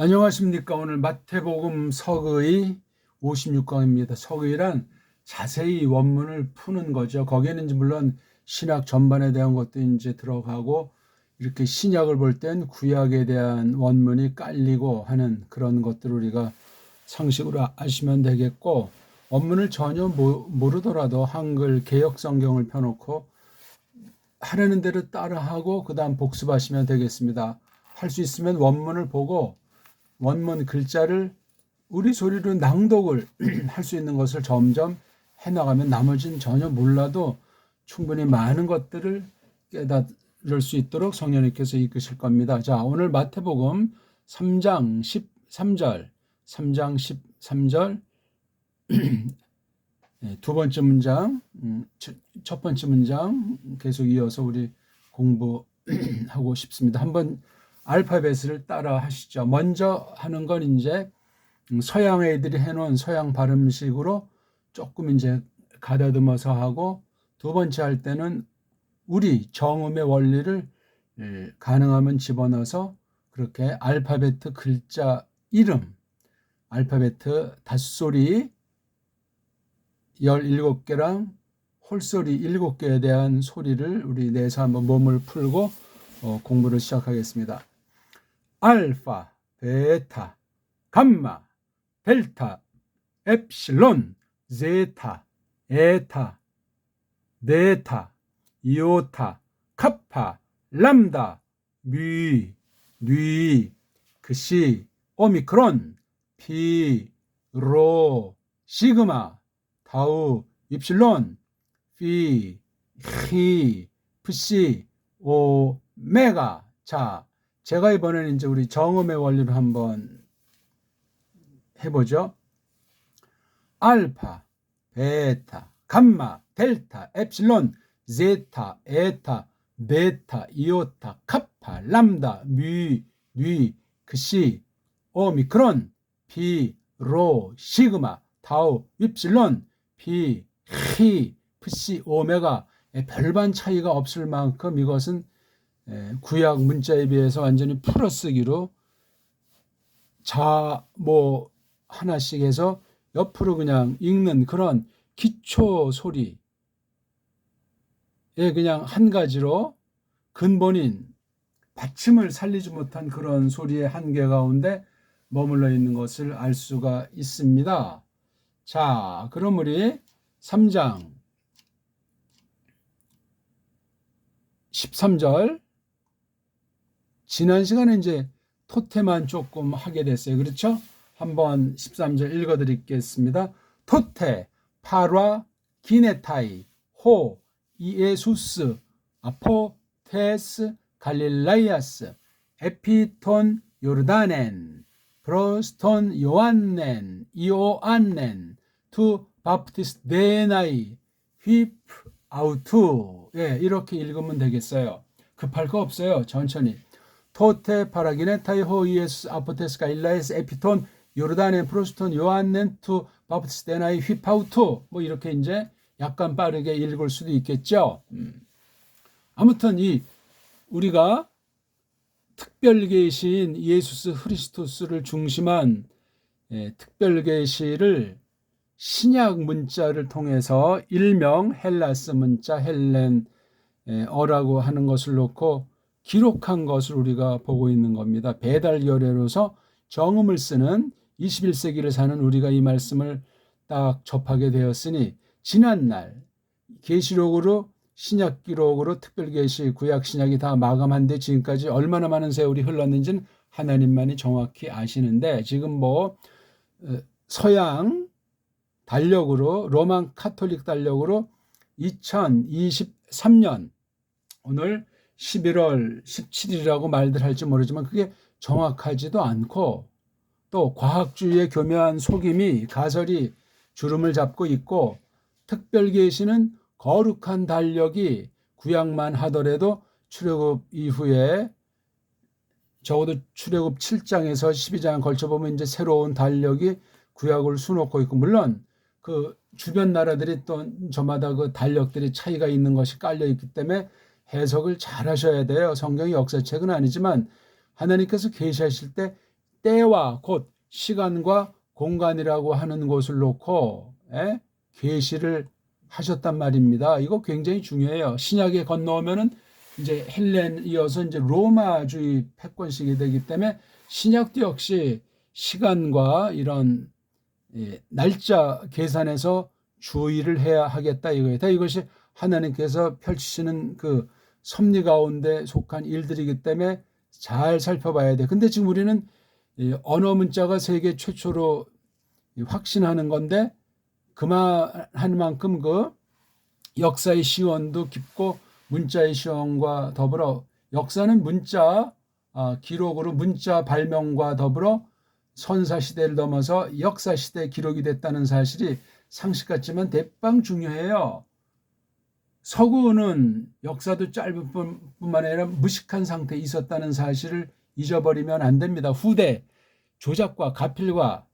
안녕하십니까. 오늘 마태복음 서의 56강입니다. 서의란 자세히 원문을 푸는 거죠. 거기에는 이제 물론 신학 전반에 대한 것도 이제 들어가고, 이렇게 신약을 볼 땐 구약에 대한 원문이 깔리고 하는 그런 것들을 우리가 상식으로 아시면 되겠고, 원문을 전혀 모르더라도 한글 개역 성경을 펴놓고 하려는 대로 따라하고 그 다음 복습하시면 되겠습니다. 할 수 있으면 원문을 보고 원문 글자를 우리 소리로 낭독을 할 수 있는 것을 점점 해나가면 나머지는 전혀 몰라도 충분히 많은 것들을 깨달을 수 있도록 성령님께서 이끄실 겁니다. 자, 오늘 마태복음 3장 13절 두 번째 문장, 첫 번째 문장 계속 이어서 우리 공부하고 싶습니다. 한번 알파벳을 따라 하시죠. 먼저 하는 건 이제 서양 애들이 해놓은 서양 발음식으로 조금 이제 가다듬어서 하고, 두 번째 할 때는 우리 정음의 원리를 가능하면 집어넣어서 그렇게 알파벳 글자 이름, 알파벳 닷소리 17개랑 홀소리 7개에 대한 소리를 우리 내서 한번 몸을 풀고 공부를 시작하겠습니다. 알파, 베타, 감마, 델타, 엡실론, 제타, 에타, 네타, 이오타, 카파, 람다, 뮤, 뉘, 그시, 오미크론, 피, 로, 시그마, 타우, 입실론, 피, 히, 프시, 오메가. 자, 제가 이번에는 이제 우리 정음의 원리를 한번 해보죠. 알파, 베타, 감마, 델타, 엡실론, 제타, 에타, 네타, 이오타, 카파, 람다, 뮤, 뉘, 그시, 오미크론, 피, 로, 시그마, 타우, 입실론, 피, 히, 프시, 오메가. 별반 차이가 없을 만큼 이것은 구약 문자에 비해서 완전히 풀어쓰기로 뭐 하나씩 해서 옆으로 그냥 읽는 그런 기초 소리에 그냥 한 가지로 근본인 받침을 살리지 못한 그런 소리의 한계 가운데 머물러 있는 것을 알 수가 있습니다. 자, 그럼 우리 3장 13절, 지난 시간에 이제 토테만 조금 하게 됐어요. 그렇죠? 한번 13절 읽어드리겠습니다. 토테, 파라, 기네타이, 호, 이에수스, 아포테스, 갈릴라이아스, 에피톤, 요르다넨, 프로스톤, 요한넨, 이오안넨, 투 바프티스 데나이, 휘프 아우투. 이렇게 읽으면 되겠어요. 급할 거 없어요. 천천히. 토테, 파라기네타이, 호, 이에수스, 아포테스, 갈릴라이아스, 에피톤, 요르다넨, 프로스톤, 요한넨, 투 바프티스 데나이, 휘프 아우투. 뭐 이렇게 이제 약간 빠르게 읽을 수도 있겠죠. 아무튼 우리가 특별 계시인 예수스 그리스도스를 중심한 특별 계시를 신약 문자를 통해서 일명 헬라스 문자, 헬렌어라고 하는 것을 놓고 기록한 것을 우리가 보고 있는 겁니다. 배달결례로서 정음을 쓰는 21세기를 사는 우리가 이 말씀을 딱 접하게 되었으니, 지난날 계시록으로 신약 기록으로 특별계시 구약 신약이 다 마감한데 지금까지 얼마나 많은 세월이 흘렀는지는 하나님만이 정확히 아시는데, 지금 뭐 서양 달력으로, 로만 카톨릭 달력으로 2023년 오늘 11월 17일이라고 말들 할지 모르지만 그게 정확하지도 않고, 또 과학주의의 교묘한 속임이 가설이 주름을 잡고 있고, 특별계시는 거룩한 달력이 구약만 하더라도 출애굽 이후에 적어도 출애굽 7장에서 12장 걸쳐보면 이제 새로운 달력이 구약을 수놓고 있고, 물론 그 주변 나라들이 또 저마다 그 달력들이 차이가 있는 것이 깔려 있기 때문에 해석을 잘 하셔야 돼요. 성경이 역사책은 아니지만 하나님께서 계시하실 때 때와 곧 시간과 공간이라고 하는 것을 놓고 계시를 하셨단 말입니다. 이거 굉장히 중요해요. 신약에 건너오면은 이제 헬렌 이어서 이제 로마주의 패권식이 되기 때문에 신약도 역시 시간과 이런 날짜 계산에서 주의를 해야 하겠다 이거예요. 이것이 하나님께서 펼치시는 그 섭리 가운데 속한 일들이기 때문에 잘 살펴봐야 돼. 근데 지금 우리는 언어 문자가 세계 최초로 확신하는 건데 그만한 만큼 그 역사의 시원도 깊고 문자의 시원과 더불어 역사는 문자 기록으로 문자 발명과 더불어 선사시대를 넘어서 역사시대에 기록이 됐다는 사실이 상식 같지만 대빵 중요해요. 서구는 역사도 짧은 뿐만 아니라 무식한 상태에 있었다는 사실을 잊어버리면 안 됩니다. 후대 조작과 가필과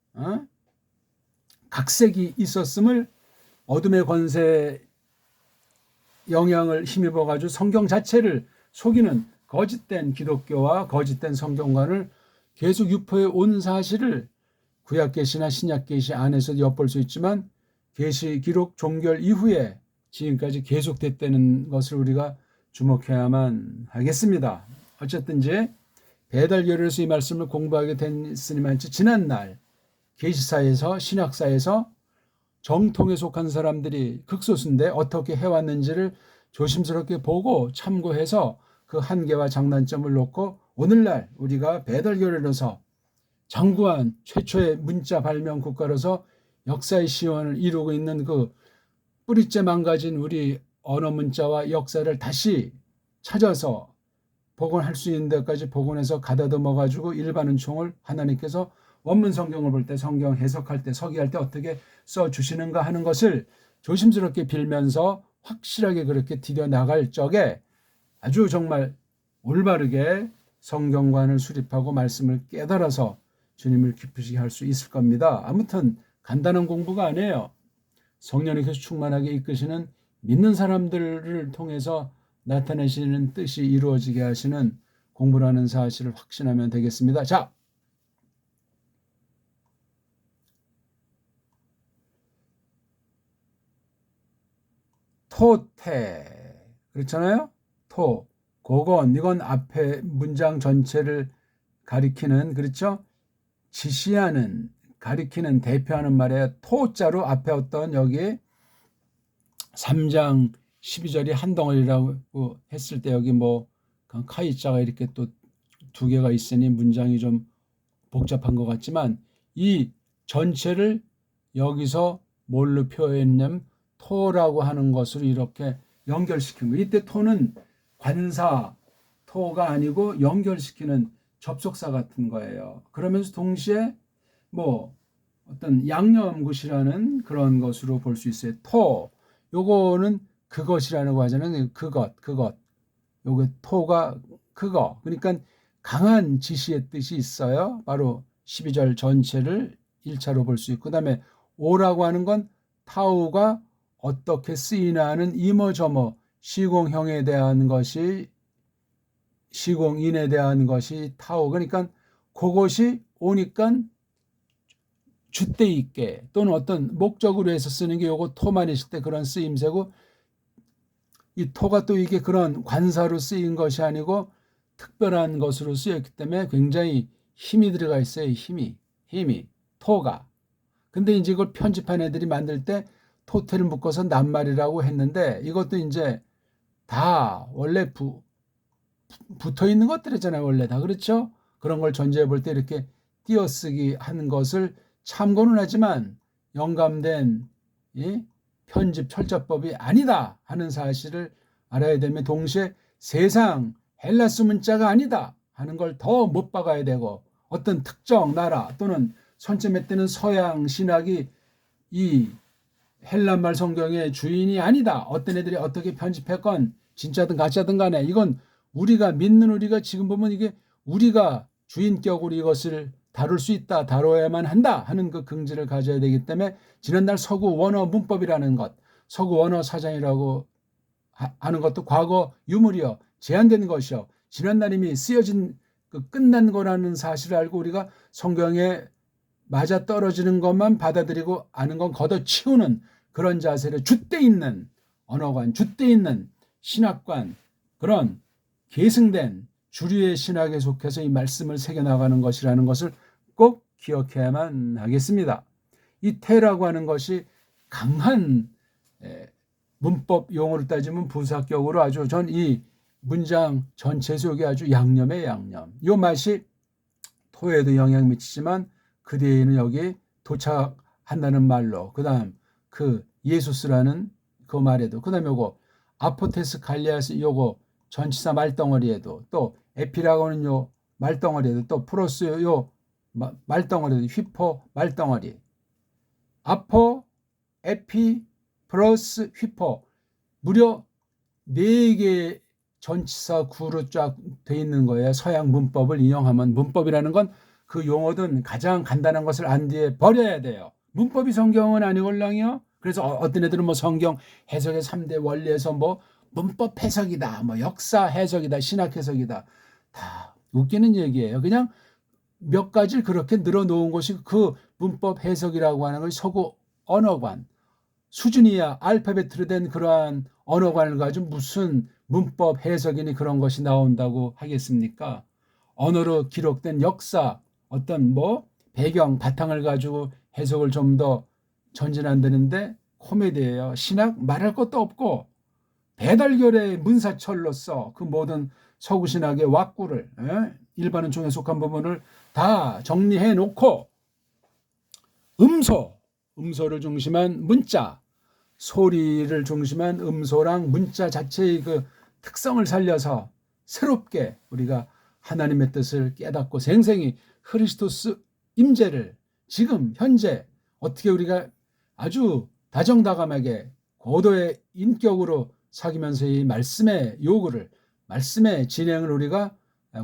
각색이 있었음을 어둠의 권세 영향을 힘입어 가지고 성경 자체를 속이는 거짓된 기독교와 거짓된 성경관을 계속 유포해 온 사실을 구약 계시나 신약 계시 안에서 엿볼 수 있지만 계시 기록 종결 이후에 지금까지 계속됐다는 것을 우리가 주목해야만 하겠습니다. 어쨌든지 배달교리에서 이 말씀을 공부하게 됐으니만치 지난날 계시사에서 신약사에서 정통에 속한 사람들이 극소수인데 어떻게 해왔는지를 조심스럽게 보고 참고해서 그 한계와 장단점을 놓고 오늘날 우리가 배달교리로서 장구한 최초의 문자 발명 국가로서 역사의 시원을 이루고 있는 그 뿌리째 망가진 우리 언어 문자와 역사를 다시 찾아서 복원할 수 있는 데까지 복원해서 가다듬어 가지고 일반 은총을 하나님께서 원문 성경을 볼 때 성경 해석할 때 서기할 때 어떻게 써주시는가 하는 것을 조심스럽게 빌면서 확실하게 그렇게 디뎌 나갈 적에 아주 정말 올바르게 성경관을 수립하고 말씀을 깨달아서 주님을 기쁘시게 할 수 있을 겁니다. 아무튼 간단한 공부가 아니에요. 성령님께서 충만하게 이끄시는 믿는 사람들을 통해서 나타내시는 뜻이 이루어지게 하시는 공부라는 사실을 확신하면 되겠습니다. 자, 토태 그렇잖아요. 토, 고건 이건 앞에 문장 전체를 가리키는 그렇죠. 지시하는 가리키는 대표하는 말에 토자로 앞에 어떤 여기 3장 12절이 한 덩어리라고 했을 때 여기 뭐 카이자가 이렇게 또 두 개가 있으니 문장이 좀 복잡한 것 같지만 이 전체를 여기서 뭘로 표현했냐면 토라고 하는 것으로 이렇게 연결시킨 거예요. 이때 토는 관사 토가 아니고 연결시키는 접속사 같은 거예요. 그러면서 동시에 뭐 어떤 양념굿이라는 그런 것으로 볼 수 있어요. 토 요거는 그것이라고 하잖아요. 그것 요거 토가 그거 그러니까 강한 지시의 뜻이 있어요. 바로 12절 전체를 1차로 볼 수 있고 그다음에 오라고 하는 건 타우가 어떻게 쓰이나 하는 이머저머 시공형에 대한 것이 시공인에 대한 것이 타우 그러니까 그것이 오니까 주대 있게 또는 어떤 목적으로 해서 쓰는 게 요거 토만 있을 때 그런 쓰임새고 이 토가 또 이게 그런 관사로 쓰인 것이 아니고 특별한 것으로 쓰였기 때문에 굉장히 힘이 들어가 있어요. 힘이 토가. 근데 이제 이걸 편집한 애들이 만들 때 토태를 묶어서 낱말이라고 했는데 이것도 이제 다 원래 붙어 있는 것들이잖아요. 원래 다 그렇죠. 그런 걸 전제해 볼 때 이렇게 띄어쓰기 하는 것을 참고는 하지만 영감된 편집 철자법이 아니다 하는 사실을 알아야 되면 동시에 세상 헬라스 문자가 아니다 하는 걸 더 못 박아야 되고 어떤 특정 나라 또는 선점에 때는 서양 신학이 이 헬란말 성경의 주인이 아니다. 어떤 애들이 어떻게 편집했건 진짜든 가짜든 간에 이건 우리가 믿는 우리가 지금 보면 이게 우리가 주인격으로 이것을 다룰 수 있다. 다뤄야만 한다 하는 그 긍지를 가져야 되기 때문에 지난날 서구 원어 문법이라는 것 서구 원어 사전이라고 하는 것도 과거 유물이요. 제한된 것이요. 지난날 이미 쓰여진 그 끝난 거라는 사실을 알고 우리가 성경에 맞아 떨어지는 것만 받아들이고 아는 건 걷어치우는 그런 자세를 줏대 있는 언어관, 줏대 있는 신학관, 그런 계승된 주류의 신학에 속해서 이 말씀을 새겨나가는 것이라는 것을 꼭 기억해야만 하겠습니다. 이 태라고 하는 것이 강한 문법 용어를 따지면 부사격으로 아주 전 이 문장 전체 속에 아주 양념의 양념. 이 맛이 토에도 영향 미치지만 그 뒤에는 여기 도착한다는 말로, 그 다음 그 예수스라는 그 말에도, 그 다음에 요거 아포테스 갈리아스 요거 전치사 말덩어리에도, 또 에피라고 하는 요 말덩어리에도, 또 프로스 요 말덩어리에도, 휘포 말덩어리, 아포, 에피, 플러스 휘포, 무려 4개 전치사 구로 쫙 돼 있는 거예요. 서양 문법을 인용하면. 문법이라는 건 그 용어든 가장 간단한 것을 안 뒤에 버려야 돼요. 문법이 성경은 아니걸랑요. 그래서 어떤 애들은 뭐 성경 해석의 3대 원리에서 뭐 문법 해석이다, 뭐 역사 해석이다, 신학 해석이다, 다 웃기는 얘기예요. 그냥 몇 가지를 그렇게 늘어놓은 것이 그 문법 해석이라고 하는 것이 서구 언어관 수준이야. 알파벳으로 된 그러한 언어관을 가지고 무슨 문법 해석이니 그런 것이 나온다고 하겠습니까? 언어로 기록된 역사, 어떤 뭐 배경, 바탕을 가지고 해석을 좀 더 전진한다는데 코미디예요. 신학 말할 것도 없고 배달결의 문사철로서 그 모든 서구 신학의 왁구를 일반은 종에 속한 부분을 다 정리해 놓고 음소를 중심한 문자, 소리를 중심한 음소랑 문자 자체의 그 특성을 살려서 새롭게 우리가 하나님의 뜻을 깨닫고 생생히 크리스토스 임재를 지금 현재 어떻게 우리가 아주 다정다감하게 고도의 인격으로 사귀면서 이 말씀의 요구를, 말씀의 진행을 우리가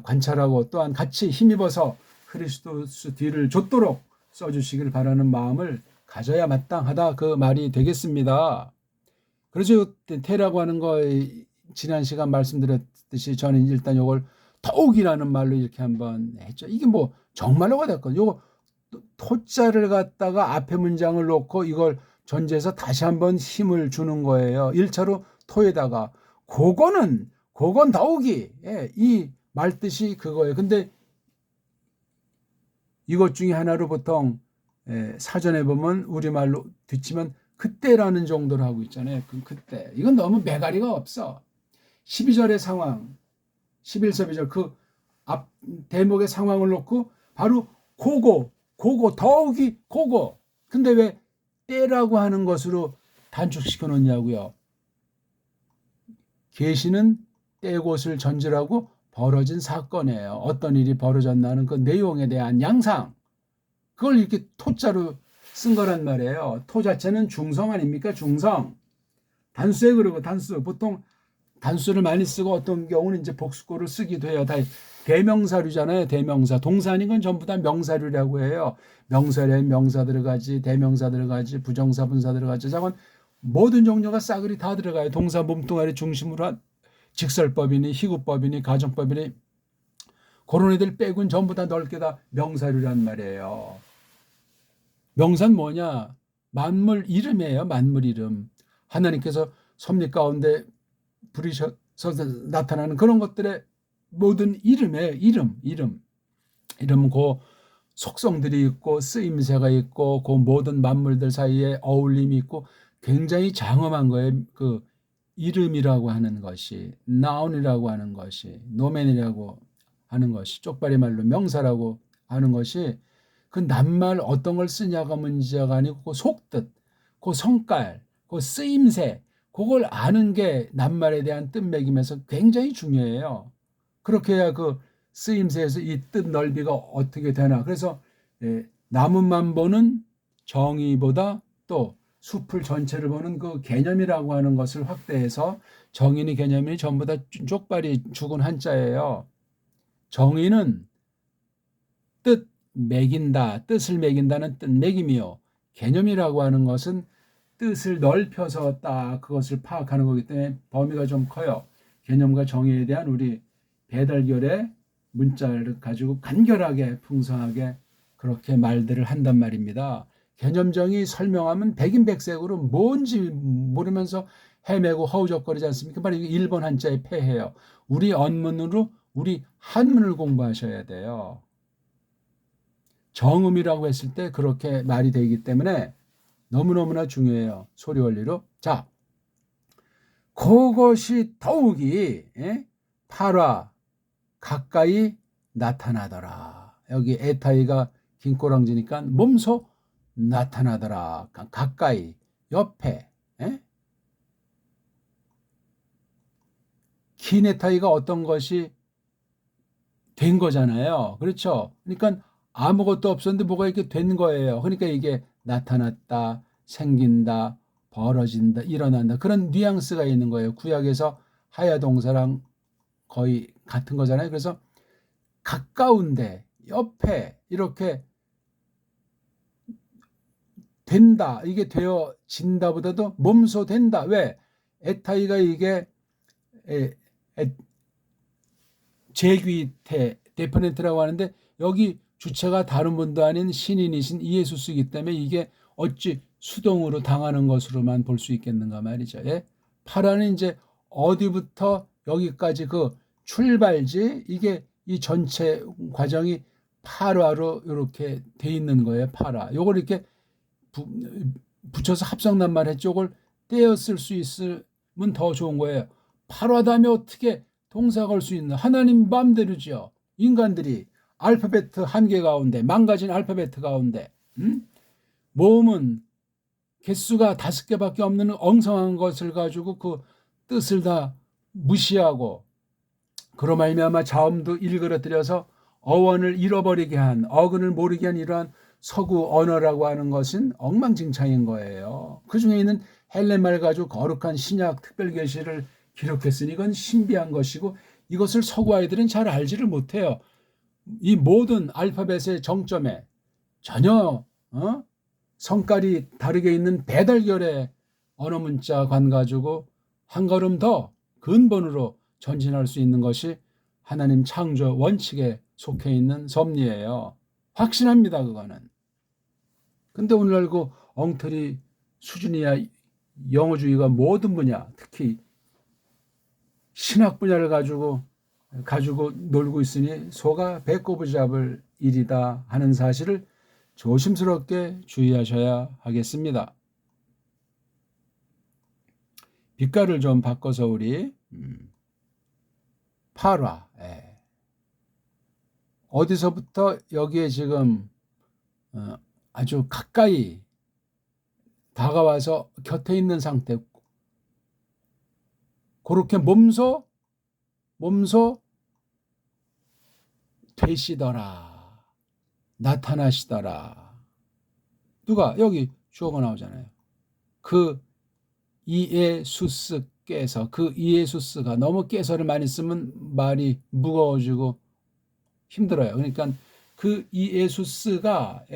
관찰하고 또한 같이 힘입어서 크리스토스 뒤를 좇도록 써주시길 바라는 마음을 가져야 마땅하다, 그 말이 되겠습니다. 그래서 태라고 하는 거 지난 시간 말씀드렸듯이 저는 일단 이걸 더욱이라는 말로 이렇게 한번 했죠. 이게 뭐 정말로가 됐거든요. 요거 토자를 갖다가 앞에 문장을 놓고 이걸 전제해서 다시 한번 힘을 주는 거예요. 1차로 토에다가 그건 더욱이, 이 말뜻이 그거예요. 근데 이것 중에 하나로 보통 사전에 보면 우리말로 듣지만 그때라는 정도로 하고 있잖아요. 그때. 이건 너무 매가리가 없어. 12절의 상황, 11절, 12절 그 앞 대목의 상황을 놓고 바로 고고, 더욱이 고고. 근데 왜 때라고 하는 것으로 단축시켜 놓냐고요. 계시는 때곳을 전제하고 벌어진 사건이에요. 어떤 일이 벌어졌나는 그 내용에 대한 양상. 그걸 이렇게 토자로 쓴 거란 말이에요. 토 자체는 중성 아닙니까? 중성. 단수에 그러고 단수. 보통 단수를 많이 쓰고 어떤 경우는 이제 복수고를 쓰기도 해요. 다 대명사류잖아요. 대명사. 동사 아닌 건 전부 다 명사류라고 해요. 명사류에 명사 들어가지, 대명사 들어가지, 부정사, 분사 들어가지. 자건 모든 종류가 싸그리 다 들어가요. 동사 몸뚱아리 중심으로 한 직설법이니 희구법이니 가정법이니 그런 애들 빼고는 전부 다 넓게 다 명사류란 말이에요. 명사는 뭐냐? 만물 이름이에요. 만물 이름. 하나님께서 섭리 가운데 부리셔서 나타나는 그런 것들의 모든 이름이에요. 이름은 그 속성들이 있고 쓰임새가 있고 그 모든 만물들 사이에 어울림이 있고 굉장히 장엄한 거예요. 그 이름이라고 하는 것이, 나운이라고 하는 것이, 노멘이라고 하는 것이, 쪽발이 말로 명사라고 하는 것이 그 낱말 어떤 걸 쓰냐가 문제가 아니고 그 속뜻, 그 성깔, 그 쓰임새, 그걸 아는 게 낱말에 대한 뜻매김에서 굉장히 중요해요. 그렇게 해야 그 쓰임새에서 이 뜻 넓이가 어떻게 되나. 그래서 나무만 보는 정의보다 또 숲을 전체를 보는 그 개념이라고 하는 것을 확대해서 정의니 개념이 전부 다 쪽발이 죽은 한자예요. 정의는 뜻 매긴다, 뜻을 매긴다는 뜻 매김이요. 개념이라고 하는 것은 뜻을 넓혀서 딱 그것을 파악하는 거기 때문에 범위가 좀 커요. 개념과 정의에 대한 우리 배달결의 문자를 가지고 간결하게 풍성하게 그렇게 말들을 한단 말입니다. 개념정의 설명하면 백인백색으로 뭔지 모르면서 헤매고 허우적거리지 않습니까? 바로 일본 한자의 폐해예요. 우리 언문으로 우리 한문을 공부하셔야 돼요. 정음이라고 했을 때 그렇게 말이 되기 때문에 너무너무나 중요해요. 소리 원리로. 자, 그것이 더욱이 팔화 가까이 나타나더라. 여기 에타이가 긴꼬랑지니까 몸소 나타나더라. 가까이, 옆에. 긴 에타이가 어떤 것이 된 거잖아요. 그렇죠? 그러니까 아무것도 없었는데 뭐가 이렇게 된 거예요. 그러니까 이게 나타났다, 생긴다, 벌어진다, 일어난다. 그런 뉘앙스가 있는 거예요. 구약에서 하야 동사랑 거의 같은 거잖아요. 그래서 가까운데, 옆에 이렇게 된다. 이게 되어진다보다도 몸소 된다. 왜? 에타이가 이게 제귀태 데퍼넨트라고 하는데 여기 주체가 다른 분도 아닌 신인이신 이예수스이기 때문에 이게 어찌 수동으로 당하는 것으로만 볼 수 있겠는가 말이죠. 예? 파라는 이제 어디부터 여기까지 그 출발지 이게 이 전체 과정이 파라로 이렇게 돼 있는 거예요. 파라. 요걸 이렇게 붙여서 합성낱말 쪽을 떼었을 수 있으면 더 좋은 거예요. 파라 다음에 어떻게 동사 걸 수 있는 하나님 마음대로죠. 인간들이 알파벳 한 개 가운데 망가진 알파벳 가운데 모음은 개수가 5개밖에 없는 엉성한 것을 가지고 그 뜻을 다 무시하고 그로 말미암아 자음도 일그러뜨려서 어원을 잃어버리게 한 어근을 모르게 한 이러한 서구 언어라고 하는 것은 엉망진창인 거예요. 그중에 있는 헬렌말 가지고 거룩한 신약 특별계시를 기록했으니 이건 신비한 것이고 이것을 서구 아이들은 잘 알지를 못해요. 이 모든 알파벳의 정점에 전혀 성깔이 다르게 있는 배달결의 언어 문자관 가지고 한 걸음 더 근본으로 전진할 수 있는 것이 하나님 창조 원칙에 속해 있는 섭리예요. 확신합니다. 그거는. 근데 오늘날 그 엉터리 수준이야 영어주의가 모든 분야 특히 신학 분야를 가지고 놀고 있으니 소가 배꼽을 잡을 일이다 하는 사실을 조심스럽게 주의하셔야 하겠습니다. 빛깔을 좀 바꿔서 우리 팔화 어디서부터 여기에 지금 아주 가까이 다가와서 곁에 있는 상태 그렇게 몸소 되시더라 나타나시더라. 누가 여기 주어가 나오잖아요. 그 이에수스께서 그 이에수스가 너무 깨서를 많이 쓰면 말이 무거워지고 힘들어요. 그러니까 그 이에수스가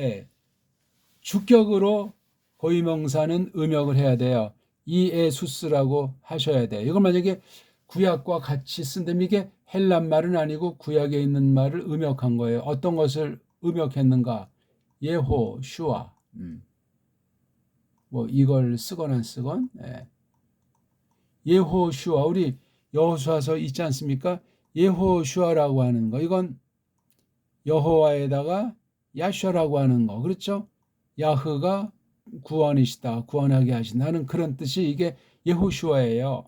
주격으로 고유명사는 음역을 해야 돼요. 이에수스라고 하셔야 돼요. 이걸 만약에 구약과 같이 쓴다면 이게 헬란 말은 아니고 구약에 있는 말을 음역한 거예요. 어떤 것을 음역했는가? 예호슈아. 뭐 이걸 쓰건 안 쓰건. 예호슈아 우리 여호수아서 있지 않습니까? 예호슈아라고 하는 거 이건 여호와에다가 야슈아라고 하는 거 그렇죠? 야흐가 구원이시다 구원하게 하신다는 그런 뜻이 이게 예호슈아예요.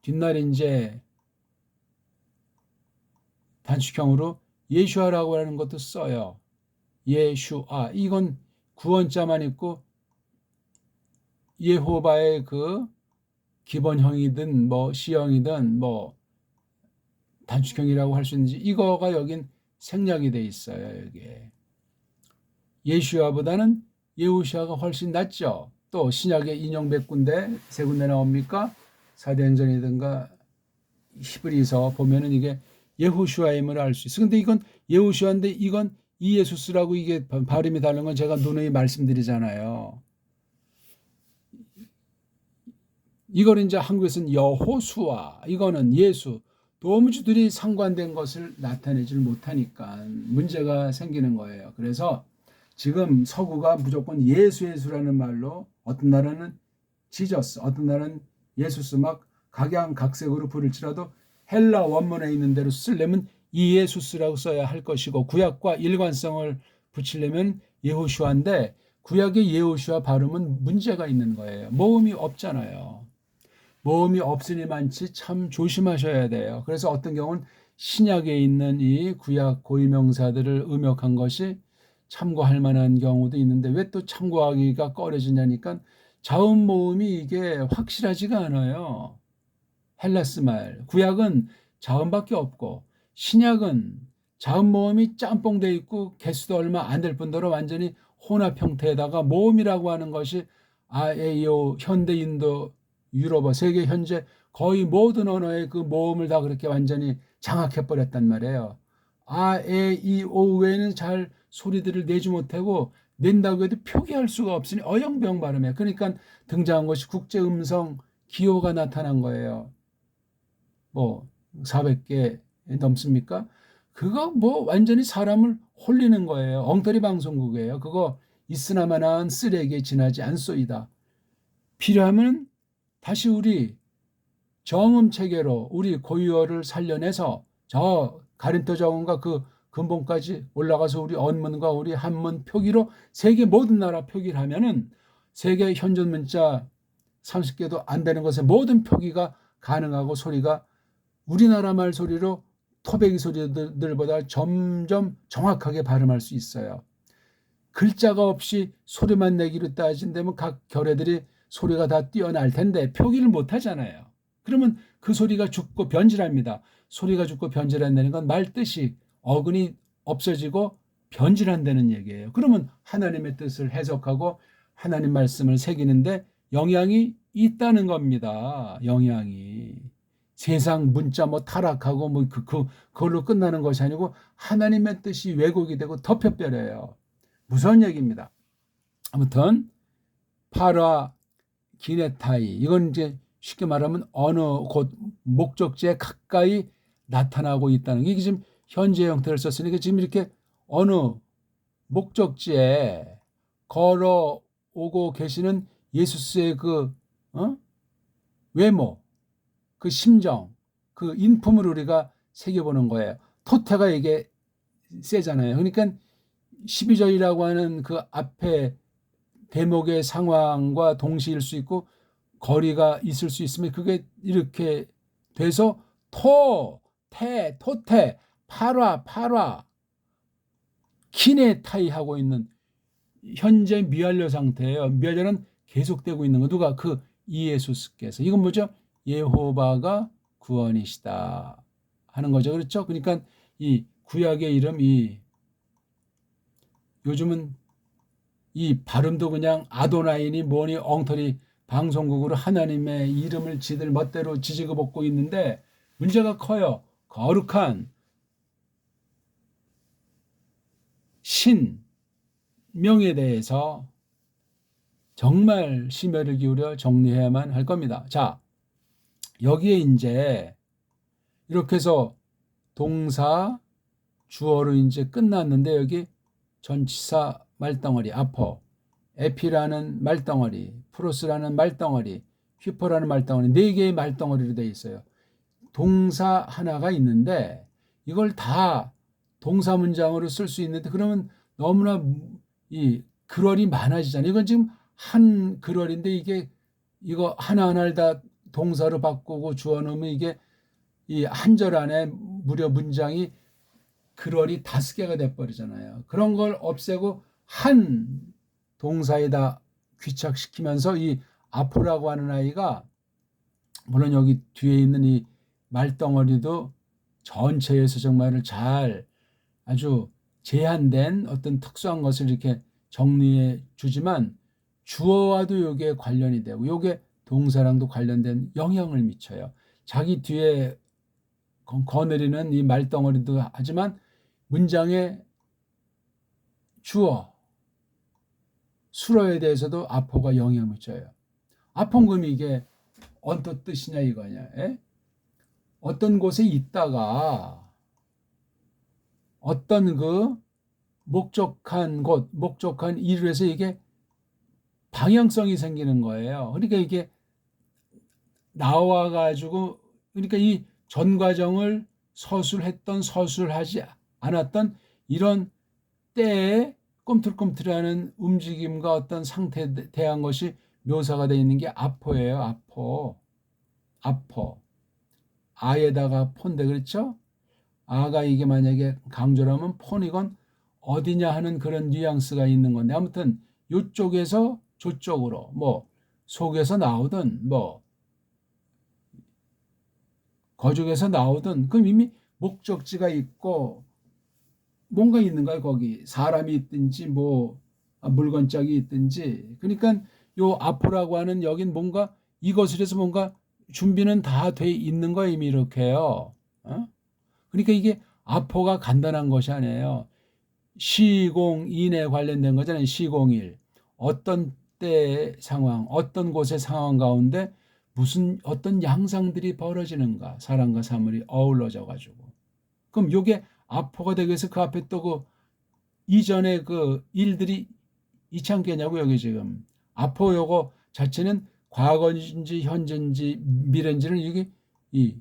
뒷날에 이제 단축형으로 예슈아라고 하는 것도 써요. 예슈아 이건 구원자만 있고 예호바의 그 기본형이든 뭐 시형이든 뭐 단축형이라고 할 수 있는지 이거가 여긴 생략이 돼 있어요. 여기에 예슈아보다는 예호시아가 훨씬 낫죠. 또 신약에 인용 몇 군데 세 군데 나옵니까? 사도행전이든가 히브리서 보면은 이게 예호슈아임을 알 수 있어요. 근데 이건 예호슈아인데 이건 이예수스라고 이게 발음이 다른 건 제가 누누이 말씀드리잖아요. 이걸 이제 한국에서는 여호수아 이거는 예수 도무지들이 상관된 것을 나타내질 못하니까 문제가 생기는 거예요. 그래서 지금 서구가 무조건 예수라는 말로 어떤 나라는 지저스, 어떤 나라는 예수스 막 각양각색으로 부를지라도 헬라 원문에 있는 대로 쓰려면 이예수스라고 써야 할 것이고 구약과 일관성을 붙이려면 예호슈아인데 구약의 예호슈아 발음은 문제가 있는 거예요. 모음이 없잖아요. 모음이 없으니만치 참 조심하셔야 돼요. 그래서 어떤 경우는 신약에 있는 이 구약 고유명사들을 음역한 것이 참고할 만한 경우도 있는데 왜 또 참고하기가 꺼려지냐니까 자음 모음이 이게 확실하지가 않아요. 헬라스 말 구약은 자음밖에 없고 신약은 자음 모음이 짬뽕 돼 있고 개수도 얼마 안 될 뿐더러 완전히 혼합 형태에다가 모음이라고 하는 것이 아에이오 현대 인도 유럽어 세계 현재 거의 모든 언어의 그 모음을 다 그렇게 완전히 장악해 버렸단 말이에요. 아에이오 외에는 잘 소리들을 내지 못하고 낸다고 해도 표기할 수가 없으니 어영병 발음해. 그러니까 등장한 것이 국제 음성 기호가 나타난 거예요. 뭐 400개 넘습니까? 그거 뭐 완전히 사람을 홀리는 거예요. 엉터리 방송국이에요. 그거 있으나마나한 쓰레기에 지나지 않소이다. 필요하면 다시 우리 정음 체계로 우리 고유어를 살려내서 저 가린토 정음과 그 근본까지 올라가서 우리 언문과 우리 한문 표기로 세계 모든 나라 표기를 하면은 세계 현존 문자 30개도 안 되는 것에 모든 표기가 가능하고 소리가 우리나라 말 소리로 토백이 소리들보다 점점 정확하게 발음할 수 있어요. 글자가 없이 소리만 내기로 따진다면 각 결애들이 소리가 다 뛰어날 텐데 표기를 못 하잖아요. 그러면 그 소리가 죽고 변질합니다. 소리가 죽고 변질한다는 건 말 뜻이 어근이 없어지고 변질한다는 얘기예요. 그러면 하나님의 뜻을 해석하고 하나님 말씀을 새기는데 영향이 있다는 겁니다. 영향이. 세상 문자 뭐 타락하고 뭐 그걸로 끝나는 것이 아니고 하나님의 뜻이 왜곡이 되고 덮여버려요. 무서운 얘기입니다. 아무튼 파라 기네타이 이건 이제 쉽게 말하면 어느 곳 목적지에 가까이 나타나고 있다는 게 이게 지금 현재 형태를 썼으니까 지금 이렇게 어느 목적지에 걸어오고 계시는 예수스의 그 외모, 그 심정, 그 인품을 우리가 새겨보는 거예요. 토태가 이게 세잖아요. 그러니까 12절이라고 하는 그 앞에 대목의 상황과 동시일 수 있고 거리가 있을 수 있으면 그게 이렇게 돼서 토태, 팔화, 키네타이 하고 있는 현재 미완료 상태예요. 미완료는 계속되고 있는 거 누가 그 이예수스께서 이건 뭐죠? 예호바가 구원이시다 하는 거죠. 그렇죠? 그러니까 이 구약의 이름 이 요즘은 이 발음도 그냥 아도나이니 뭐니 엉터리 방송국으로 하나님의 이름을 지들 멋대로 지지고 볶고 있는데 문제가 커요. 거룩한 신명에 대해서 정말 심혈을 기울여 정리해야만 할 겁니다. 자, 여기에 이제 이렇게 해서 동사 주어로 이제 끝났는데 여기 전치사 말덩어리 아포 에피라는 말덩어리 프로스라는 말덩어리 휘퍼라는 말덩어리 4개의 말덩어리로 되어 있어요. 동사 하나가 있는데 이걸 다 동사 문장으로 쓸 수 있는데 그러면 너무나 이 글월이 많아지잖아요. 이건 지금 한 글월인데 이거 하나하나를 다 동사로 바꾸고 주어 넣으면 이게 이 한 절 안에 무려 문장이 글월이 5개가 돼버리잖아요. 그런 걸 없애고 한 동사에다 귀착시키면서 이 아포라고 하는 아이가 물론 여기 뒤에 있는 이 말덩어리도 전체에서 정말 잘 아주 제한된 어떤 특수한 것을 이렇게 정리해 주지만 주어와도 이게 관련이 되고 이게 동사랑도 관련된 영향을 미쳐요. 자기 뒤에 거느리는 이 말덩어리도 하지만 문장의 주어, 수어에 대해서도 아포가 영향을 미쳐요. 아포는 이게 어떤 뜻이냐 이거냐. 에? 어떤 곳에 있다가 어떤 그 목적한 곳, 목적한 일을 해서 이게 방향성이 생기는 거예요. 그러니까 이게 나와가지고, 그러니까 이 전 과정을 서술했던, 서술하지 않았던 이런 때에 꿈틀꿈틀하는 움직임과 어떤 상태에 대한 것이 묘사가 되어 있는 게 아포예요. 아포. 아포. 아에다가 폰데, 그렇죠? 아가 이게 만약에 강조라면 폰이건 어디냐 하는 그런 뉘앙스가 있는 건데, 아무튼 이쪽에서 저쪽으로 뭐 속에서 나오든 뭐 거쪽에서 나오든 그럼 이미 목적지가 있고 뭔가 있는 거예요. 거기 사람이 있든지 뭐 물건짝이 있든지. 그러니까 요 아포라고 하는 여긴 뭔가 이것을 해서 뭔가 준비는 다 돼 있는 거예요. 이미 이렇게요. 어? 그러니까 이게 아포가 간단한 것이 아니에요. 시공인에 관련된 거잖아요. 시공일. 어떤 때의 상황, 어떤 곳의 상황 가운데 무슨 어떤 양상들이 벌어지는가. 사람과 사물이 어우러져 가지고. 그럼 요게 아포가 되기 위해서 그 앞에 또 그 이전에 그 일들이 있지 않겠냐고. 여기 지금 아포 요거 자체는 과거인지 현재인지 미래인지는 이게 이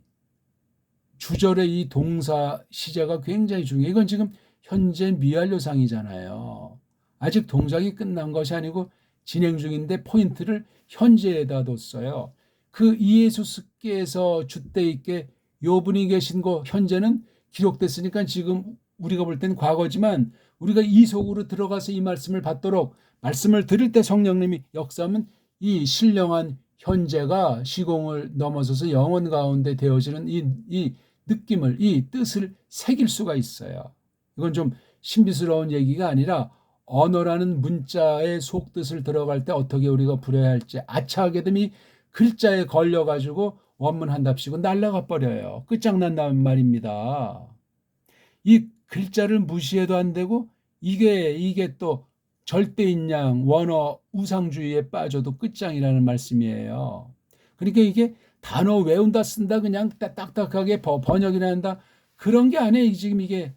주절의 이 동사 시제가 굉장히 중요해요. 이건 지금 현재 미완료상이잖아요. 아직 동작이 끝난 것이 아니고 진행 중인데 포인트를 현재에다 뒀어요. 그 이예수스께서 주때 있게 요 분이 계신 거 현재는 기록됐으니까 지금 우리가 볼 땐 과거지만 우리가 이 속으로 들어가서 이 말씀을 받도록 말씀을 들을 때 성령님이 역사하면 이 신령한 현재가 시공을 넘어서서 영원 가운데 되어지는 이 느낌을, 이 뜻을 새길 수가 있어요. 이건 좀 신비스러운 얘기가 아니라 언어라는 문자의 속뜻을 들어갈 때 어떻게 우리가 부려야 할지 아차하게 되면 이 글자에 걸려가지고 원문한답시고 날아가 버려요. 끝장난다는 말입니다. 이 글자를 무시해도 안 되고 이게 또 절대인양 원어 우상주의에 빠져도 끝장이라는 말씀이에요. 그러니까 이게 단어 외운다 쓴다 그냥 딱딱하게 번역이나 한다 그런 게 아니에요. 지금 이게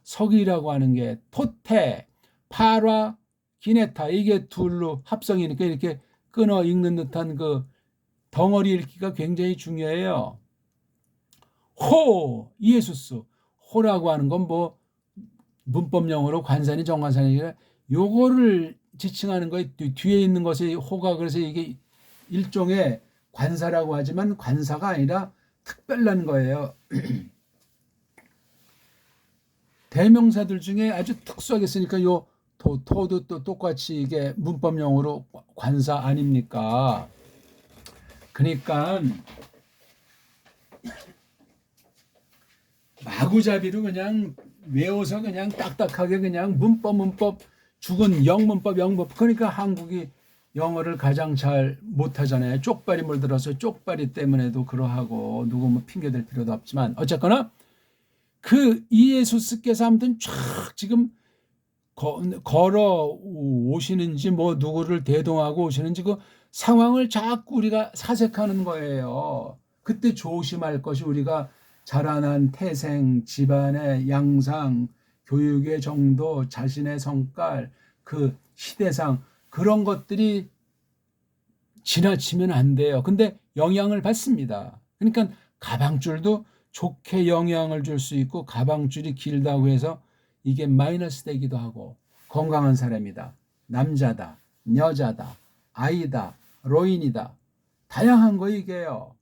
석이라고 하는 게 토테, 파라, 기네타 이게 둘로 합성이니까 이렇게 끊어 읽는 듯한 그 덩어리 읽기가 굉장히 중요해요. 호, 이에수스. 호라고 하는 건 뭐 문법용어로 관산이 정관산이 아니라 요거를 지칭하는 거에 뒤에 있는 것이 호가 그래서 이게 일종의 관사라고 하지만 관사가 아니라 특별한 거예요. 대명사들 중에 아주 특수하게 쓰니까 요 토도 또 똑같이 이게 문법용어로 관사 아닙니까? 그러니까 마구잡이로 그냥 외워서 그냥 딱딱하게 그냥 문법 죽은 영문법 그러니까 한국이 영어를 가장 잘 못하잖아요. 쪽발이 물들어서 쪽발이 때문에도 그러하고 누구 뭐 핑계댈 필요도 없지만 어쨌거나 그 이예수스께서 아무튼 쫙 지금 걸어 오시는지 뭐 누구를 대동하고 오시는지 그 상황을 자꾸 우리가 사색하는 거예요. 그때 조심할 것이 우리가 자라난 태생, 집안의 양상, 교육의 정도, 자신의 성깔, 그 시대상 그런 것들이 지나치면 안 돼요. 근데 영향을 받습니다. 그러니까 가방줄도 좋게 영향을 줄 수 있고 가방줄이 길다고 해서 이게 마이너스 되기도 하고 건강한 사람이다, 남자다, 여자다, 아이다, 노인이다 다양한 거 이게요.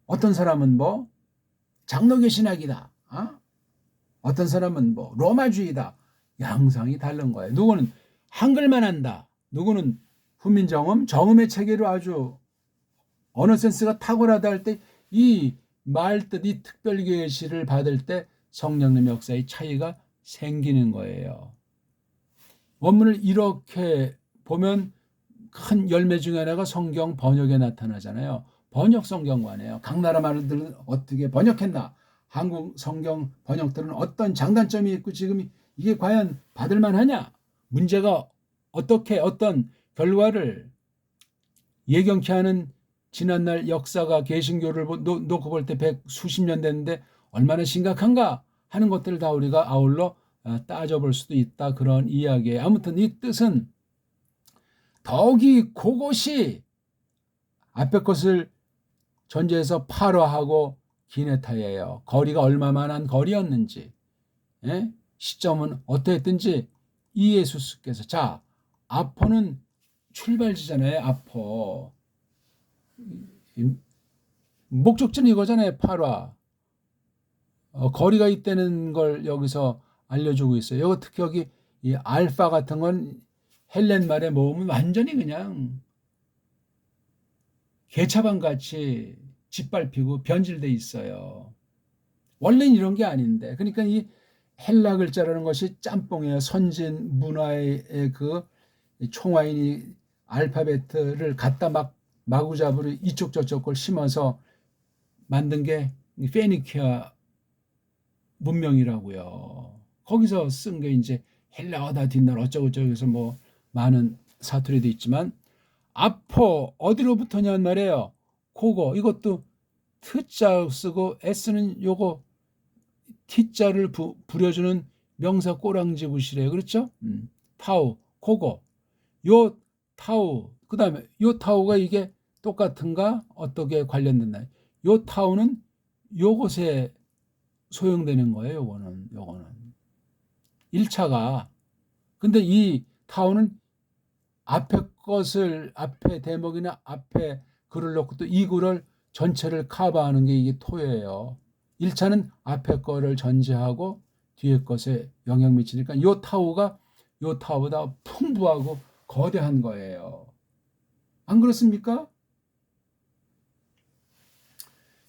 어떤 사람은 뭐 장로교 신학이다. 어떤 사람은 뭐 로마주의다. 양상이 다른 거예요. 누구는 한글만 한다. 누구는 후민정음, 정음의 체계로 아주 언어 센스가 탁월하다 할 때 이 말뜻, 이 특별계시를 받을 때 성령님의 역사의 차이가 생기는 거예요. 원문을 이렇게 보면 큰 열매 중에 하나가 성경 번역에 나타나잖아요. 번역 성경관이에요. 각 나라 말들은 어떻게 번역했나? 한국 성경 번역들은 어떤 장단점이 있고 지금 이게 과연 받을 만하냐? 문제가 어떻게 어떤 결과를 예견케 하는 지난날 역사가 개신교를 놓고 볼 때 수십 년 됐는데 얼마나 심각한가 하는 것들을 다 우리가 아울러 따져볼 수도 있다. 그런 이야기예요. 아무튼 이 뜻은 더욱이 그것이 앞에 것을 전제해서 파라하고 기네타예요. 거리가 얼마만한 거리였는지, 예? 시점은 어떠했든지 이예수스께서, 자, 아포는 출발지잖아요. 아포 목적지는 이거잖아요. 파라. 거리가 있다는 걸 여기서 알려주고 있어요. 여기 특히 여기 이 알파 같은 건 헬렌 말에 모으면 완전히 그냥 개차반 같이 짓밟히고 변질돼 있어요. 원래는 이런 게 아닌데. 그러니까 이 헬라 글자라는 것이 짬뽕이에요. 선진 문화의 그 총화인이 알파벳을 갖다 막 마구잡이로 이쪽 저쪽 걸 심어서 만든 게 페니키아 문명이라고요. 거기서 쓴 게 이제 헬라어다 뒷날 어쩌고저쩌고 해서 뭐 많은 사투리도 있지만, 아포 어디로부터냐는 말이에요. 그거 이것도 트자 쓰고 s는 요거 t자를 부려주는 명사 꼬랑지 구실이에요. 그렇죠? 타우 그거 요 타우, 그 다음에 요 타우가 이게 똑같은가 어떻게 관련됐나. 요 타우는 요것에 소용되는 거예요. 요거는 1차가. 근데 이 타우는 앞에 것을, 앞에 대목이나 앞에 글을 넣고 또 이 글을 전체를 커버하는 게 이게 토예요. 1차는 앞에 거를 전제하고 뒤에 것에 영향 미치니까 요 타우가 요 타우보다 풍부하고 거대한 거예요. 안 그렇습니까?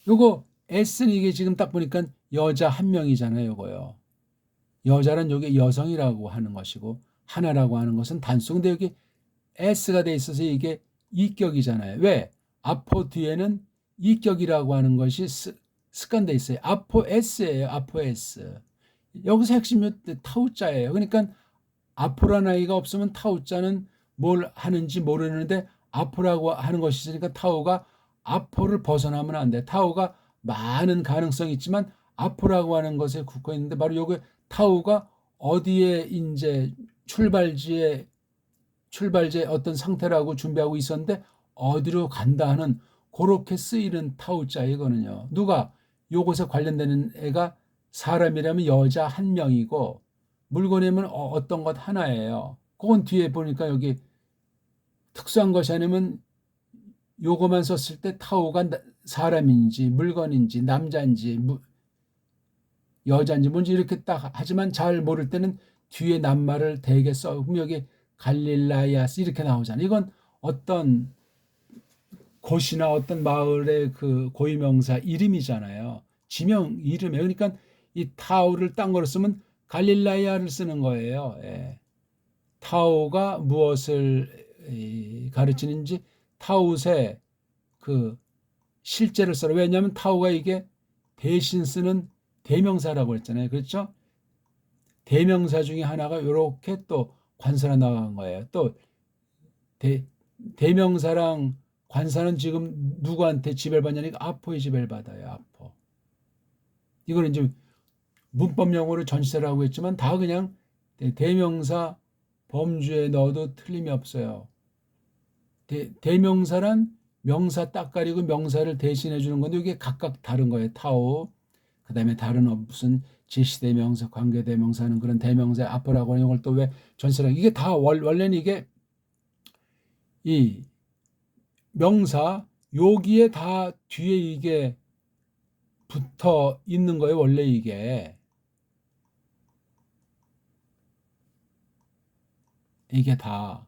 요거 S는 이게 지금 딱 보니까 여자 한 명이잖아요. 요거요. 여자는 요게 여성이라고 하는 것이고 하나라고 하는 것은 단수. 근데 여기 S가 돼 있어서 이게 이격이잖아요. 왜? 아포 뒤에는 이격이라고 하는 것이 습관돼 있어요. 아포 S예요. 아포 S. 여기서 핵심이 타우자예요. 그러니까 아포라는 아이가 없으면 타우자는 뭘 하는지 모르는데 아포라고 하는 것이 있으니까 타우가 아포를 벗어나면 안 돼. 타우가 많은 가능성이 있지만 아포라고 하는 것에 굳어 있는데 바로 요게 타우가 어디에 이제 출발지에 어떤 상태라고 준비하고 있었는데 어디로 간다 하는 그렇게 쓰이는 타우자이거든요. 누가 요것에 관련되는 애가 사람이라면 여자 한 명이고 물건이면 어떤 것 하나예요. 그건 뒤에 보니까 여기 특수한 것이 아니면 요거만 썼을 때 타우가 사람인지 물건인지 남자인지 여자인지 뭔지 이렇게 딱 하지만 잘 모를 때는 뒤에 낱말을 대개 써. 그럼 여기 갈릴라야스 이렇게 나오잖아요. 이건 어떤 곳이나 어떤 마을의 그 고유명사 이름이잖아요. 지명 이름이에요. 그러니까 이 타우를 딴 거로 쓰면 갈릴라야를 쓰는 거예요. 예. 타우가 무엇을 가르치는지 타우의 그 실제를 써라. 왜냐하면 타우가 이게 대신 쓰는 대명사라고 했잖아요. 그렇죠? 대명사 중에 하나가 이렇게 또 관사로 나간 거예요. 또 대명사랑 관사는 지금 누구한테 지배받냐니까 아포에 지배받아요. 아포. 이거는 이제 문법 용어로 전치사라고 했지만 다 그냥 대명사 범주에 넣어도 틀림이 없어요. 대명사란 명사 딱 가리고 명사를 대신해 주는 건데 이게 각각 다른 거예요. 타오. 그다음에 다른 무슨 제시대명사, 관계대명사는 그런 대명사 아포라고 하는 걸 또 왜 전치사라고. 이게 다 원래는 이게 이 명사 여기에 다 뒤에 이게 붙어 있는 거예요. 원래 이게 다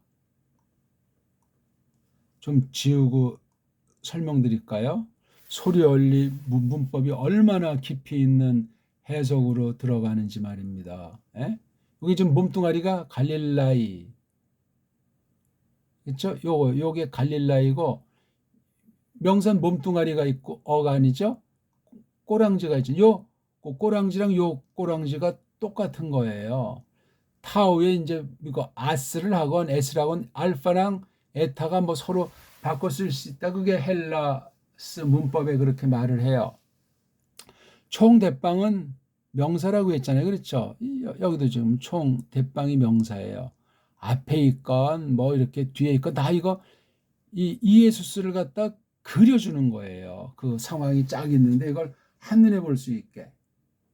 좀 지우고 설명드릴까요? 소리 원리 문법이 얼마나 깊이 있는 해석으로 들어가는지 말입니다. 예? 여기 지금 몸뚱아리가 갈릴라이, 그렇죠? 요게 갈릴라이고 명사는 몸뚱아리가 있고 어가 아니죠? 꼬랑지가 있죠. 요 꼬랑지랑 요 꼬랑지가 똑같은 거예요. 타우에 이제 이거 아스를 하건 S를 하건 알파랑 에타가 뭐 서로 바꿔 쓸 수 있다. 그게 헬라스 문법에 그렇게 말을 해요. 총 대빵은 명사라고 했잖아요. 그렇죠? 여기도 지금 총 대빵이 명사예요. 앞에 있건 뭐 이렇게 뒤에 있건 다 이거 이 이에수스를 갖다 그려주는 거예요. 그 상황이 쫙 있는데 이걸 한눈에 볼 수 있게.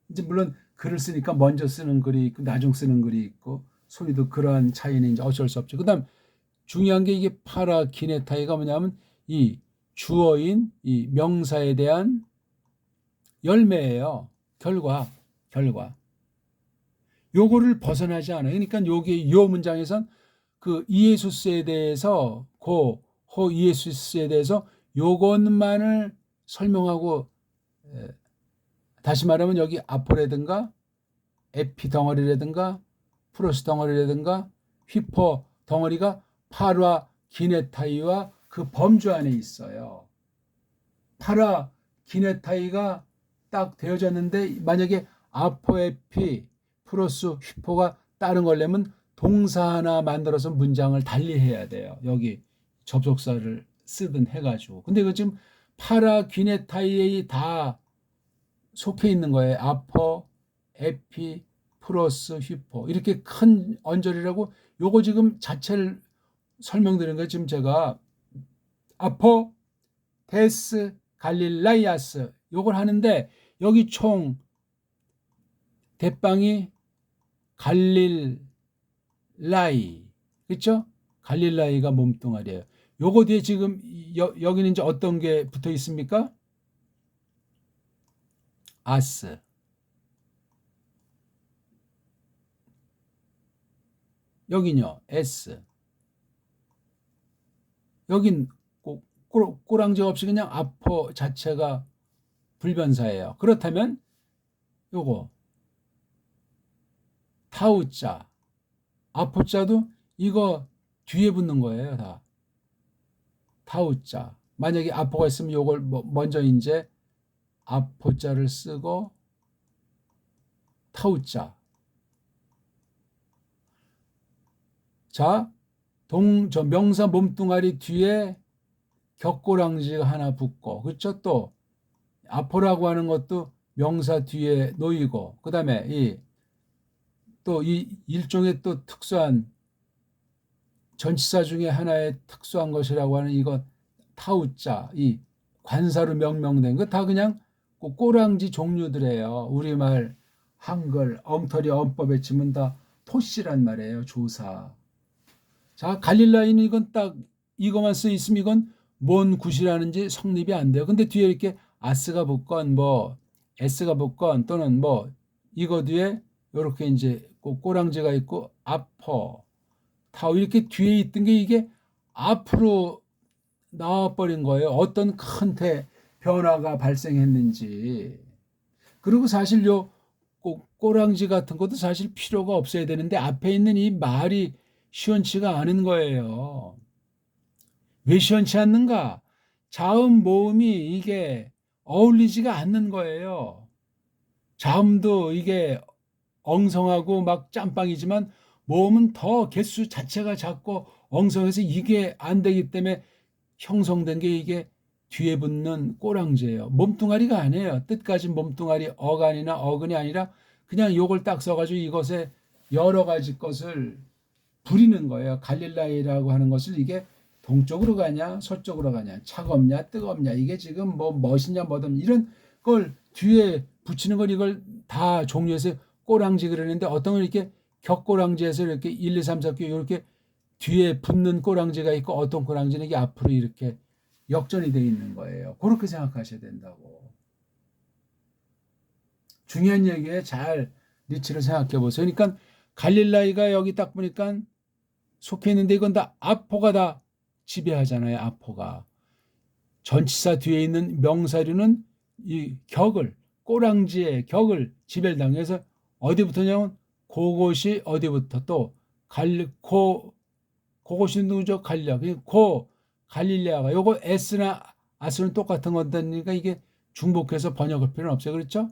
이제 물론 글을 쓰니까 먼저 쓰는 글이 있고 나중 쓰는 글이 있고 소리도 그러한 차이는 이제 어쩔 수 없죠. 그다음 중요한 게 이게 파라키네타이가 뭐냐면 이 주어인 이 명사에 대한 열매예요. 결과. 요거를 벗어나지 않아요. 그러니까 요게 요 문장에선 그 이에수스에 대해서 호 이에수스에 대해서 요것만을 설명하고 다시 말하면 여기 아포라든가 에피 덩어리라든가 프로스 덩어리라든가 휘퍼 덩어리가 파라 기네타이와 그 범주 안에 있어요. 파라 기네타이가 딱 되어졌는데 만약에 아포 에피 프로스 휘퍼가 다른 걸 내면 동사 하나 만들어서 문장을 달리 해야 돼요. 여기 접속사를 쓰든 해가지고. 근데 이거 지금 파라 기네타이에 다 속해 있는 거예요. 아퍼, 에피, 프로스, 휘퍼. 이렇게 큰 언저리라고 요거 지금 자체를 설명드린 거예요. 지금 제가 아퍼, 데스, 갈릴라이아스 요걸 하는데 여기 총 대빵이 갈릴라이. 그렇죠? 갈릴라이가 몸뚱아리예요. 요거 뒤에 지금 여기는 이제 어떤 게 붙어 있습니까? 아스. 여긴요. S. 여긴 꼬랑지 없이 그냥 아포 자체가 불변사예요. 그렇다면 요거 타우자 아포자도 이거 뒤에 붙는 거예요. 다 타우자. 만약에 아포가 있으면 요걸 먼저 이제 아포자를 쓰고 타우자. 자, 저 명사 몸뚱아리 뒤에 격고랑지가 하나 붙고, 그렇죠? 또 아포라고 하는 것도 명사 뒤에 놓이고, 그 다음에 또 이 일종의 또 특수한 전치사 중에 하나의 특수한 것이라고 하는 이거 타우자, 이 관사로 명명된 거 다 그냥 꼬랑지 종류들이에요. 우리말 한글 엉터리 언법에 치면 다 토씨란 말이에요. 조사. 자, 갈릴라이는 이건 딱 이거만 쓰 있으면 이건 뭔 굿이라는지 성립이 안 돼요. 근데 뒤에 이렇게 아스가 붙건 뭐 S가 붙건 또는 뭐 이거 뒤에 이렇게 이제 꼬랑지가 있고 아퍼 타우 이렇게 뒤에 있던 게 이게 앞으로 나와버린 거예요. 어떤 큰 변화가 발생했는지. 그리고 사실 요 꼬랑지 같은 것도 사실 필요가 없어야 되는데 앞에 있는 이 말이 시원치가 않은 거예요. 왜 시원치 않는가? 자음 모음이 이게 어울리지가 않는 거예요. 자음도 이게 엉성하고 막 짬빵이지만 모음은 더 개수 자체가 작고 엉성해서 이게 안 되기 때문에 형성된 게 이게 뒤에 붙는 꼬랑지예요. 몸뚱아리가 아니에요. 뜻까지 몸뚱아리 어간이나 어근이 아니라 그냥 요걸 딱 써가지고 이것에 여러 가지 것을 부리는 거예요. 갈릴라이라고 하는 것을 이게 동쪽으로 가냐 서쪽으로 가냐 차갑냐 뜨겁냐 이게 지금 뭐 멋이냐 뭐든 이런 걸 뒤에 붙이는 걸 이걸 다 종류에서 꼬랑지 그러는데 어떤 건 이렇게 격꼬랑지에서 이렇게 1, 2, 3, 4개 이렇게 뒤에 붙는 꼬랑지가 있고 어떤 꼬랑지는 이게 앞으로 이렇게 역전이 되어 있는 거예요. 그렇게 생각하셔야 된다고. 중요한 얘기에 잘 리치를 생각해 보세요. 그러니까 갈릴라이가 여기 딱 보니까 속해 있는데 이건 다 아포가 다 지배하잖아요. 아포가. 전치사 뒤에 있는 명사류는 이 격을 꼬랑지의 격을 지배당해서 어디부터냐면 그것이 어디부터 또 그것이 누구죠? 갈려. 고 갈릴레아가 요거 S나 아스는 똑같은 건데니까 이게 중복해서 번역할 필요는 없어요. 그렇죠?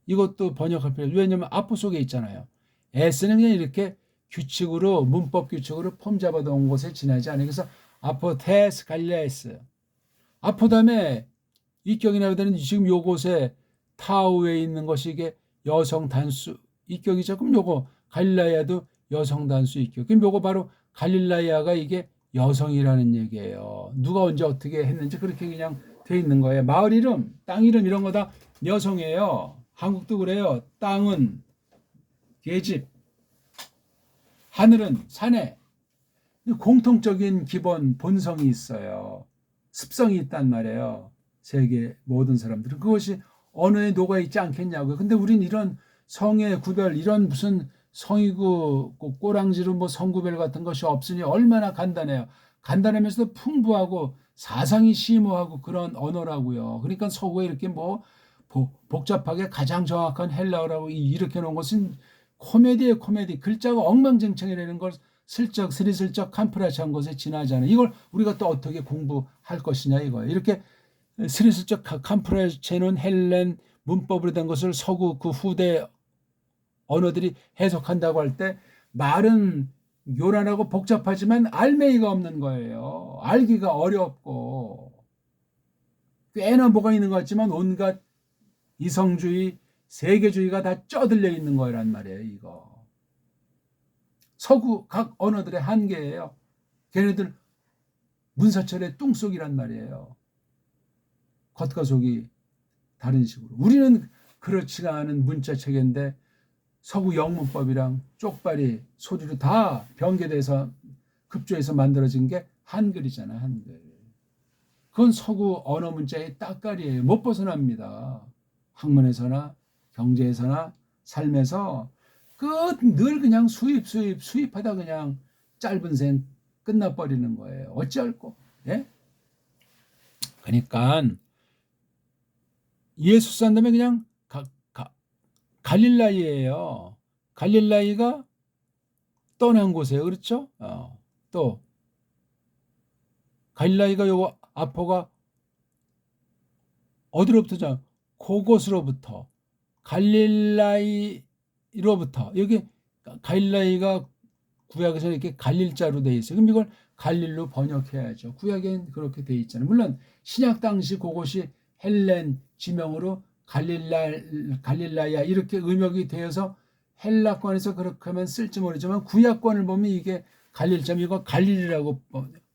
이것도 번역할 필요. 왜냐면 아포 속에 있잖아요. S는 그냥 이렇게 규칙으로 문법 규칙으로 폼 잡아놓은 곳에 지나지 않아요. 그래서 아포테스 갈리아에스. 아포 다음에 이격이 나오게 되는 지금 요곳에 타우에 있는 것이 이게 여성 단수 이격이죠. 그럼 요거 갈릴라야도 여성 단수 이격. 그럼 요거 바로 갈릴라야가 이게 여성이라는 얘기예요. 누가 언제 어떻게 했는지 그렇게 그냥 돼 있는 거예요. 마을 이름, 땅 이름 이런 거 다 여성이에요. 한국도 그래요. 땅은 계집, 하늘은 사내. 공통적인 기본 본성이 있어요. 습성이 있단 말이에요. 세계 모든 사람들은. 그것이 언어에 녹아있지 않겠냐고요. 근데 우린 이런 성의 구별, 이런 무슨 성이고 꼬랑지로 뭐 성구별 같은 것이 없으니 얼마나 간단해요. 간단하면서도 풍부하고 사상이 심오하고 그런 언어라고요. 그러니까 서구에 이렇게 뭐 복잡하게 가장 정확한 헬라어라고 이렇게 놓은 것은 코미디예요, 코미디. 글자가 엉망진창이라는 걸 스리슬쩍 캄프라치한 것에 지나잖아요. 이걸 우리가 또 어떻게 공부할 것이냐 이거예요. 이렇게 스리슬쩍 캄프라치는 헬렌 문법으로 된 것을 서구 그 후대 언어들이 해석한다고 할 때 말은 요란하고 복잡하지만 알맹이가 없는 거예요. 알기가 어렵고 꽤나 뭐가 있는 것 같지만 온갖 이성주의, 세계주의가 다 쪄들려 있는 거란 말이에요. 이거 서구 각 언어들의 한계예요. 걔네들 문사철의 뚱속이란 말이에요. 겉과 속이 다른 식으로. 우리는 그렇지가 않은 문자체계인데 서구 영문법이랑 쪽발이 소리로 다 변개돼서 급조해서 만들어진 게 한글이잖아, 한글. 그건 서구 언어 문자의 따까리예요. 못 벗어납니다. 학문에서나 경제에서나 삶에서 늘 그냥 수입하다 그냥 짧은 생 끝나버리는 거예요. 어찌할꼬? 예? 그러니까 예수 산다면 그냥 갈릴라이예요. 갈릴라이가 떠난 곳이에요. 그렇죠? 또 갈릴라이가 요거 아포가 어디로부터죠? 그곳으로부터 갈릴라이로부터 여기 갈릴라이가 구약에서 이렇게 갈릴자로 돼 있어요. 그럼 이걸 갈릴로 번역해야죠. 구약엔 그렇게 돼 있잖아요. 물론 신약 당시 그곳이 헬렌 지명으로 갈릴라야 이렇게 음역이 되어서 헬라권에서 그렇게 하면 쓸지 모르지만 구약권을 보면 이게 갈릴점 이거 갈릴이라고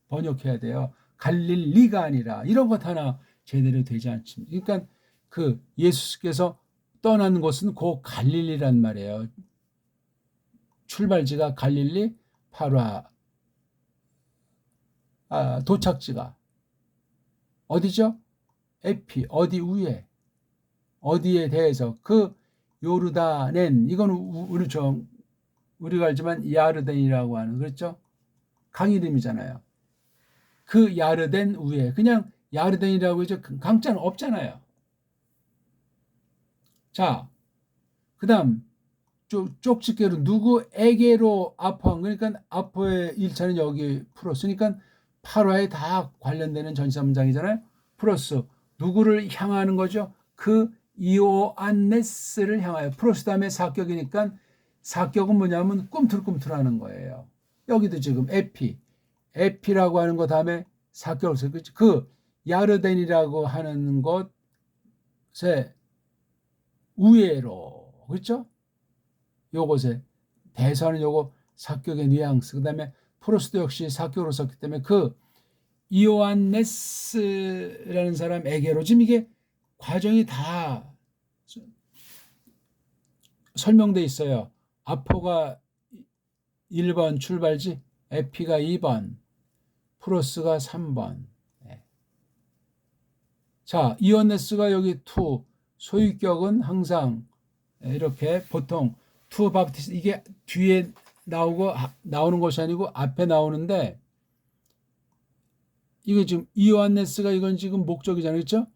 번역해야 돼요. 갈릴리가 아니라 이런 것 하나 제대로 되지 않습니다. 그러니까 그 예수께서 떠난 곳은 그 갈릴리란 말이에요. 출발지가 갈릴리, 파라, 도착지가 어디죠? 에피, 어디 위에, 어디에 대해서 그 요르다넨 이건 우리가 알지만 야르덴이라고 하는 그렇죠? 강 이름이잖아요. 그 야르덴 위에 그냥 야르덴이라고 해서 강자는 없잖아요. 자, 그다음 쪽집게로 누구에게로 아포한 그러니까 아포의 1차는 여기 플러스 그러니까 8화에 다 관련되는 전치사 문장이잖아요. 플러스 누구를 향하는 거죠? 그 이오안네스를 향하여 플러스 다음에 사격이니까 사격은 뭐냐면 꿈틀꿈틀하는 거예요. 여기도 지금 에피라고 하는 거 다음에 사격을 써요. 그 야르덴이라고 하는 것에 우회로 그렇죠? 요것에 대사는 요거 사격의 뉘앙스 그다음에 프로스도 역시 사격으로 썼기 때문에 그 이오안네스라는 사람에게로 지금 이게 과정이 다 설명돼 있어요. 아포가 1번 출발지, 에피가 2번, 프로스가 3번. 자, 이오안네스가 여기 투 소유격은 항상 이렇게 보통 투 바프티스 이게 뒤에 나오는 것이 아니고 앞에 나오는데 이거 지금 이오안네스가 이건 지금 목적이잖아요. 그렇죠?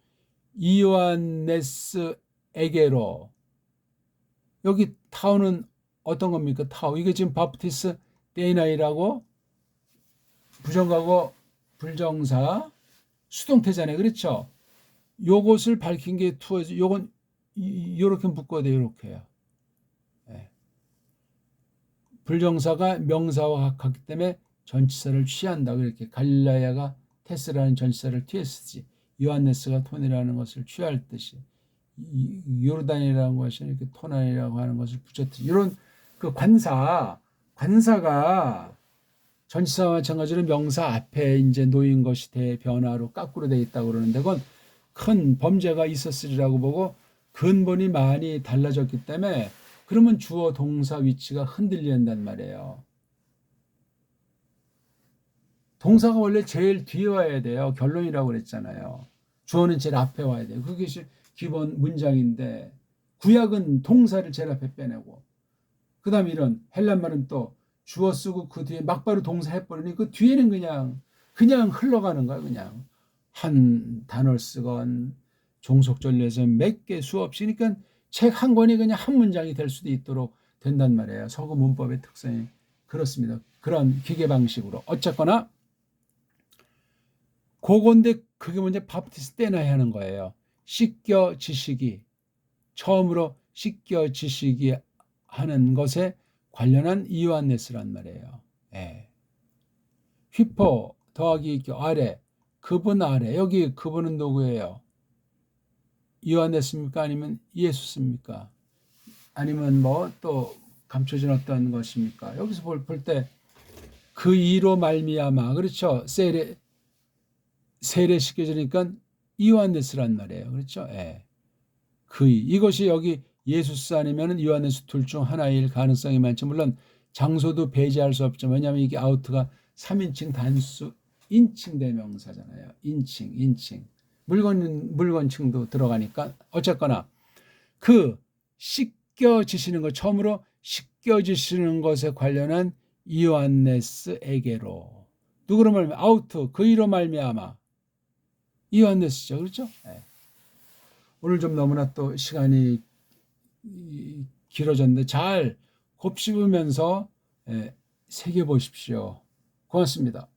이오안네스에게로 여기 타우는 어떤 겁니까? 타우. 이게 지금 바프티스 데이나이라고 부정가고 불정사 수동태잖아요. 그렇죠? 요것을 밝힌 게 투어죠. 요건 요렇게 묶어야 돼요. 요렇게요. 네. 불정사가 명사와 같기 때문에 전치사를 취한다. 그렇게 갈릴라야가 테스라는 전치사를 취했지. 요한네스가 톤이라는 것을 취할 듯이 요르단이라는 것이 이렇게 톤이라고 하는 것을 붙였듯이 이런 그 관사가 전치사와 마찬가지로 명사 앞에 이제 놓인 것이 대변화로 거꾸로 돼 있다고 그러는데 그건 큰 범죄가 있었으리라고 보고 근본이 많이 달라졌기 때문에 그러면 주어 동사 위치가 흔들린단 말이에요. 동사가 원래 제일 뒤에 와야 돼요. 결론이라고 그랬잖아요. 주어는 제일 앞에 와야 돼요. 그게 기본 문장인데 구약은 동사를 제일 앞에 빼내고 그 다음에 이런 헬란말은 또 주어 쓰고 그 뒤에 막바로 동사 해버리니 그 뒤에는 그냥 흘러가는 거야. 그냥 한 단어를 쓰건 종속절에서 몇 개 수없이 그러니까 책 한 권이 그냥 한 문장이 될 수도 있도록 된단 말이에요. 서구 문법의 특성이 그렇습니다. 그런 기계 방식으로 어쨌거나 그건데 그게 먼저 바프티스 때나 하는 거예요. 씻겨지시기 처음으로 씻겨지시기 하는 것에 관련한 이완네스란 말이에요. 예. 휘퍼 더하기 아래 그분 아래 여기 그분은 누구예요? 이완네스입니까? 아니면 예수입니까? 아니면 뭐 또 감춰진 어떤 것입니까? 여기서 볼 때 그 이로 말미암아 그렇죠? 세례시켜주니까 이완네스란 말이에요. 그렇죠? 예. 이것이 여기 예수스 아니면 요한네스 둘 중 하나일 가능성이 많죠. 물론 장소도 배제할 수 없죠. 왜냐하면 이게 아우트가 3인칭 단수 인칭 대명사잖아요. 인칭. 물건칭도 들어가니까 어쨌거나 그 씻겨지시는 것 처음으로 씻겨지시는 것에 관련한 요한네스에게로 누구로 말미암아 아우트 그이로 말미암아 요한네스죠. 그렇죠? 네. 오늘 좀 너무나 또 시간이 길어졌는데 잘 곱씹으면서 새겨보십시오. 고맙습니다.